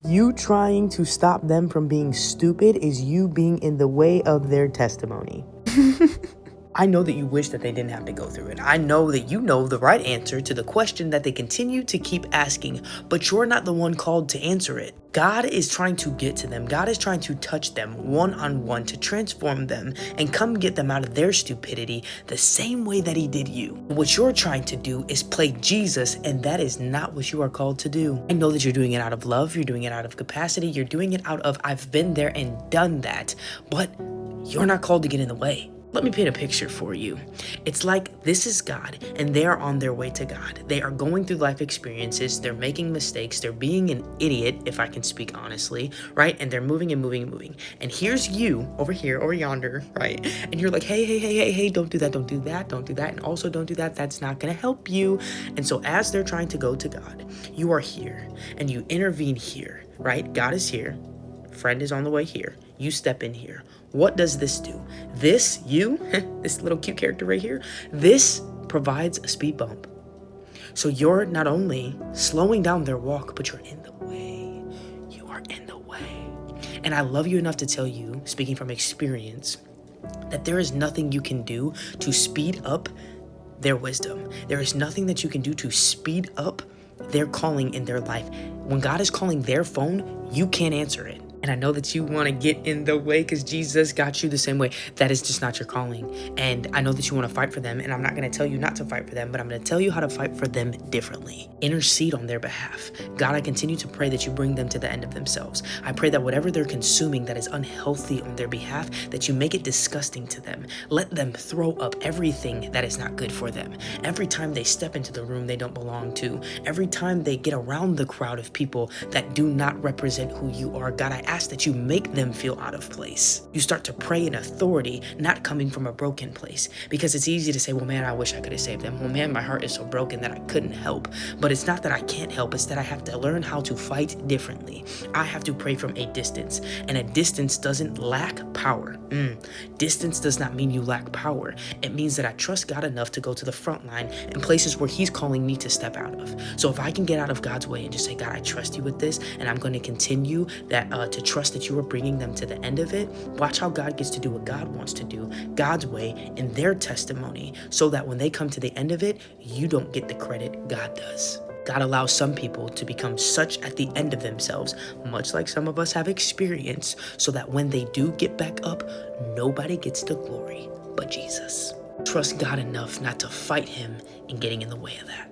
You trying to stop them from being stupid is you being in the way of their testimony. I know that you wish that they didn't have to go through it. I know that you know the right answer to the question that they continue to keep asking, but you're not the one called to answer it. God is trying to get to them. God is trying to touch them one-on-one to transform them and come get them out of their stupidity the same way that he did you. What you're trying to do is play Jesus, and that is not what you are called to do. I know that you're doing it out of love. You're doing it out of capacity. You're doing it out of I've been there and done that, but you're not called to get in the way. Let me paint a picture for you. It's like this is God and they are on their way to God. They are going through life experiences. They're making mistakes. They're being an idiot, if I can speak honestly, right? And they're moving and moving and moving. And here's you over here, over yonder, right? And you're like, hey, don't do that, don't do that, don't do that. And also don't do that. That's not going to help you. And so as they're trying to go to God, you are here and you intervene here, right? God is here. Friend is on the way here. You step in here. What does this do? This, this little cute character right here, this provides a speed bump. So you're not only slowing down their walk, but you're in the way. You are in the way. And I love you enough to tell you, speaking from experience, that there is nothing you can do to speed up their wisdom. There is nothing that you can do to speed up their calling in their life. When God is calling their phone, you can't answer it. And I know that you want to get in the way because Jesus got you the same way. That is just not your calling. And I know that you want to fight for them. And I'm not going to tell you not to fight for them, but I'm going to tell you how to fight for them differently. Intercede on their behalf. God, I continue to pray that you bring them to the end of themselves. I pray that whatever they're consuming that is unhealthy on their behalf, that you make it disgusting to them. Let them throw up everything that is not good for them. Every time they step into the room they don't belong to, every time they get around the crowd of people that do not represent who you are, God, I ask that you make them feel out of place. You start to pray in authority, not coming from a broken place. Because it's easy to say, well, man, I wish I could have saved them. Well, man, my heart is so broken that I couldn't help. But it's not that I can't help. It's that I have to learn how to fight differently. I have to pray from a distance. And a distance doesn't lack power. Distance does not mean you lack power. It means that I trust God enough to go to the front line in places where he's calling me to step out of. So if I can get out of God's way and just say, God, I trust you with this, and I'm going to continue that to trust that you are bringing them to the end of it. Watch how God gets to do what God wants to do, God's way, in their testimony, so that when they come to the end of it, you don't get the credit, God does. God allows some people to become such at the end of themselves, much like some of us have experienced, so that when they do get back up, nobody gets the glory but Jesus. Trust God enough not to fight him in getting in the way of that.